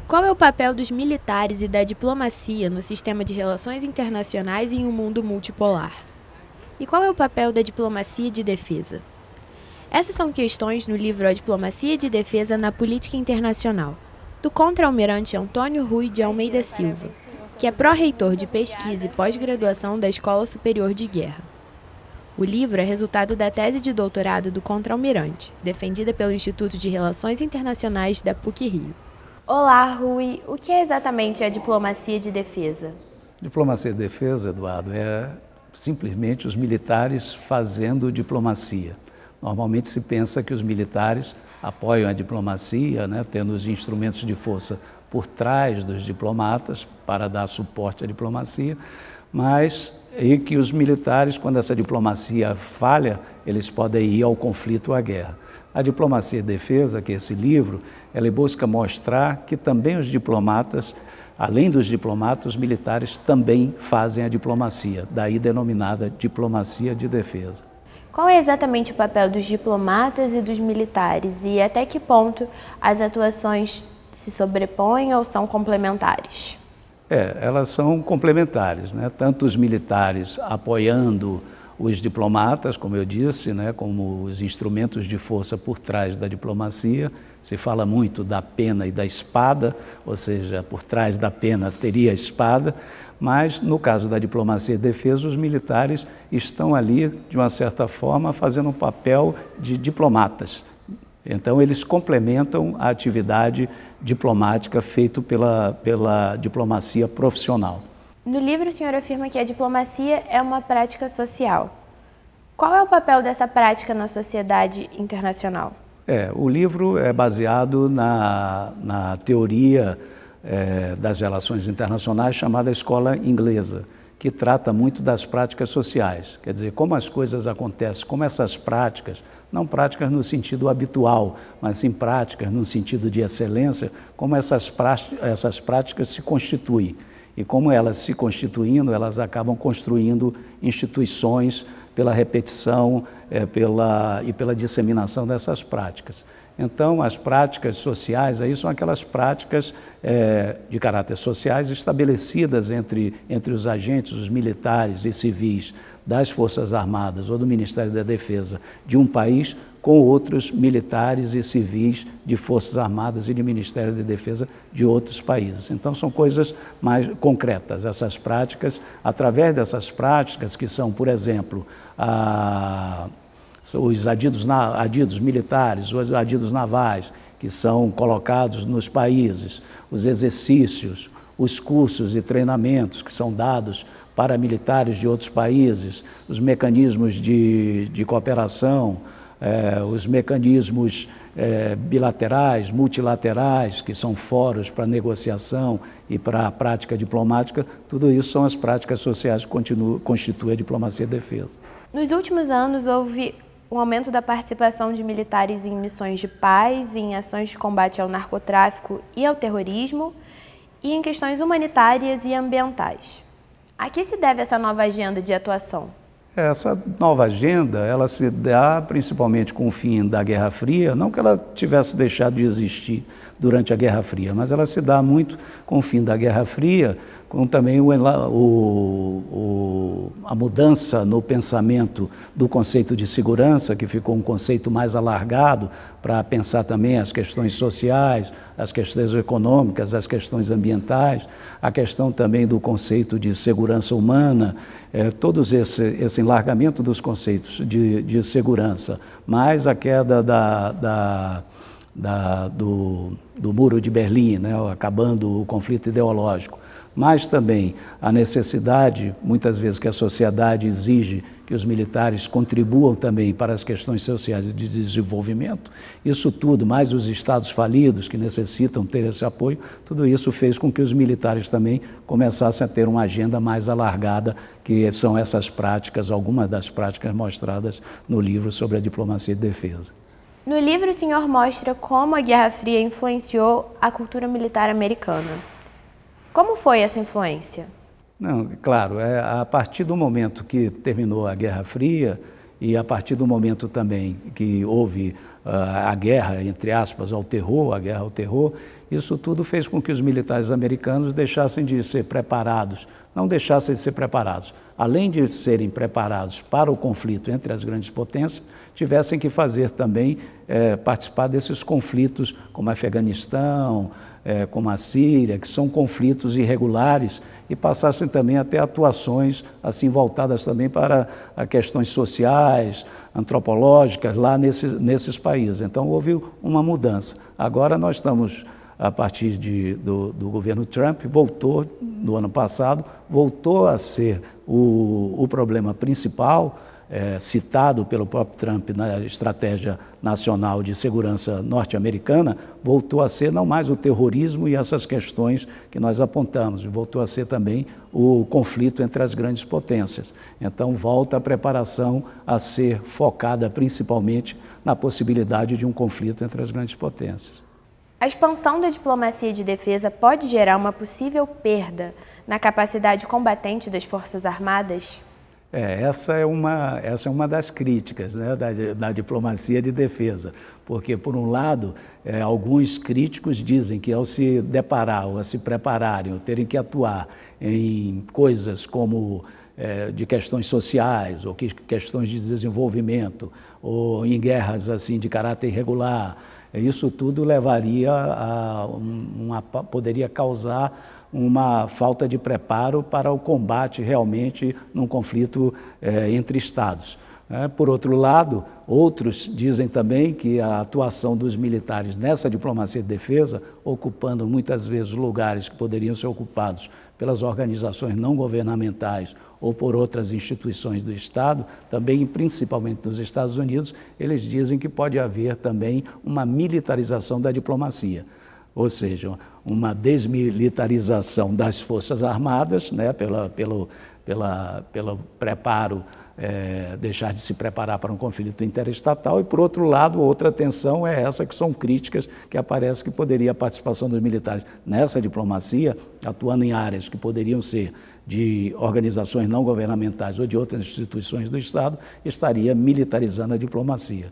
Qual é o papel dos militares e da diplomacia no sistema de relações internacionais em um mundo multipolar? E qual é o papel da diplomacia de defesa? Essas são questões no livro A Diplomacia de Defesa na Política Internacional, do contra-almirante Antônio Rui de Almeida Silva, que é pró-reitor de pesquisa e pós-graduação da Escola Superior de Guerra. O livro é resultado da tese de doutorado do contra-almirante, defendida pelo Instituto de Relações Internacionais da PUC-Rio. Olá, Rui. O que é exatamente a diplomacia de defesa? Diplomacia de defesa, Eduardo, é simplesmente os militares fazendo diplomacia. Normalmente se pensa que os militares apoiam a diplomacia, tendo os instrumentos de força por trás dos diplomatas para dar suporte à diplomacia, mas que os militares, quando essa diplomacia falha, eles podem ir ao conflito ou à guerra. A diplomacia de defesa, que é esse livro, ela busca mostrar que também os diplomatas, além dos diplomatas, os militares também fazem a diplomacia, daí denominada diplomacia de defesa. Qual é exatamente o papel dos diplomatas e dos militares e até que ponto as atuações se sobrepõem ou são complementares? Elas são complementares, Tanto os militares apoiando os diplomatas, como eu disse, como os instrumentos de força por trás da diplomacia. Se fala muito da pena e da espada, ou seja, por trás da pena teria a espada, mas no caso da diplomacia de defesa, os militares estão ali, de uma certa forma, fazendo um papel de diplomatas. Então, eles complementam a atividade diplomática feita pela diplomacia profissional. No livro, o senhor afirma que a diplomacia é uma prática social. Qual é o papel dessa prática na sociedade internacional? O livro é baseado na teoria das relações internacionais chamada Escola Inglesa, que trata muito das práticas sociais, quer dizer, como as coisas acontecem, como essas práticas, não práticas no sentido habitual, mas sim práticas no sentido de excelência, como essas práticas se constituem. E como elas se constituindo, elas acabam construindo instituições pela repetição e pela disseminação dessas práticas. Então, as práticas sociais aí são aquelas práticas de caráter sociais estabelecidas entre os agentes, os militares e civis das Forças Armadas ou do Ministério da Defesa de um país com outros militares e civis de Forças Armadas e de Ministério da Defesa de outros países. Então, são coisas mais concretas, essas práticas. Através dessas práticas, que são, por exemplo, os adidos militares, os adidos navais, que são colocados nos países, os exercícios, os cursos e treinamentos que são dados para militares de outros países, os mecanismos de cooperação, os mecanismos bilaterais, multilaterais, que são fóruns para negociação e para a prática diplomática, tudo isso são as práticas sociais que constituem a diplomacia de defesa. Nos últimos anos, houve um aumento da participação de militares em missões de paz, em ações de combate ao narcotráfico e ao terrorismo, e em questões humanitárias e ambientais. A que se deve essa nova agenda de atuação? Essa nova agenda, ela se dá principalmente com o fim da Guerra Fria, não que ela tivesse deixado de existir durante a Guerra Fria, mas ela se dá muito com o fim da Guerra Fria, com também a mudança no pensamento do conceito de segurança, que ficou um conceito mais alargado para pensar também as questões sociais, as questões econômicas, as questões ambientais, a questão também do conceito de segurança humana, todos esse enlargamento dos conceitos de segurança, mais a queda do Muro de Berlim, acabando o conflito ideológico, mas também a necessidade, muitas vezes, que a sociedade exige que os militares contribuam também para as questões sociais e de desenvolvimento. Isso tudo, mais os estados falidos que necessitam ter esse apoio, tudo isso fez com que os militares também começassem a ter uma agenda mais alargada, que são essas práticas, algumas das práticas mostradas no livro sobre a diplomacia de defesa. No livro, o senhor mostra como a Guerra Fria influenciou a cultura militar americana. Como foi essa influência? Não, claro, a partir do momento que terminou a Guerra Fria e a partir do momento também que houve a guerra, entre aspas, ao terror, a guerra ao terror, Isso tudo fez com que os militares americanos deixassem de ser preparados, não deixassem de ser preparados, além de serem preparados para o conflito entre as grandes potências, tivessem que fazer também participar desses conflitos como Afeganistão, como a Síria, que são conflitos irregulares, e passassem também a ter atuações assim voltadas também para questões sociais, antropológicas lá nesses países. Então houve uma mudança. Agora nós estamos, a partir do governo Trump, voltou, no ano passado, voltou a ser o problema principal, citado pelo próprio Trump na Estratégia Nacional de Segurança norte-americana, voltou a ser não mais o terrorismo e essas questões que nós apontamos, voltou a ser também o conflito entre as grandes potências. Então volta a preparação a ser focada principalmente na possibilidade de um conflito entre as grandes potências. A expansão da diplomacia de defesa pode gerar uma possível perda na capacidade combatente das Forças Armadas? Essa é uma das críticas, né, da diplomacia de defesa, porque, por um lado, alguns críticos dizem que ao se deparar, ou a se prepararem, ou terem que atuar em coisas como de questões sociais, ou questões de desenvolvimento, ou em guerras assim de caráter irregular, isso tudo levaria poderia causar uma falta de preparo para o combate realmente num conflito entre Estados. Por outro lado, outros dizem também que a atuação dos militares nessa diplomacia de defesa, ocupando muitas vezes lugares que poderiam ser ocupados pelas organizações não governamentais ou por outras instituições do Estado, também principalmente nos Estados Unidos, eles dizem que pode haver também uma militarização da diplomacia. Ou seja, uma desmilitarização das Forças Armadas, né, pelo preparo, deixar de se preparar para um conflito interestatal, e, por outro lado, outra tensão é essa, que são críticas que aparece que poderia a participação dos militares nessa diplomacia, atuando em áreas que poderiam ser de organizações não governamentais ou de outras instituições do Estado, estaria militarizando a diplomacia.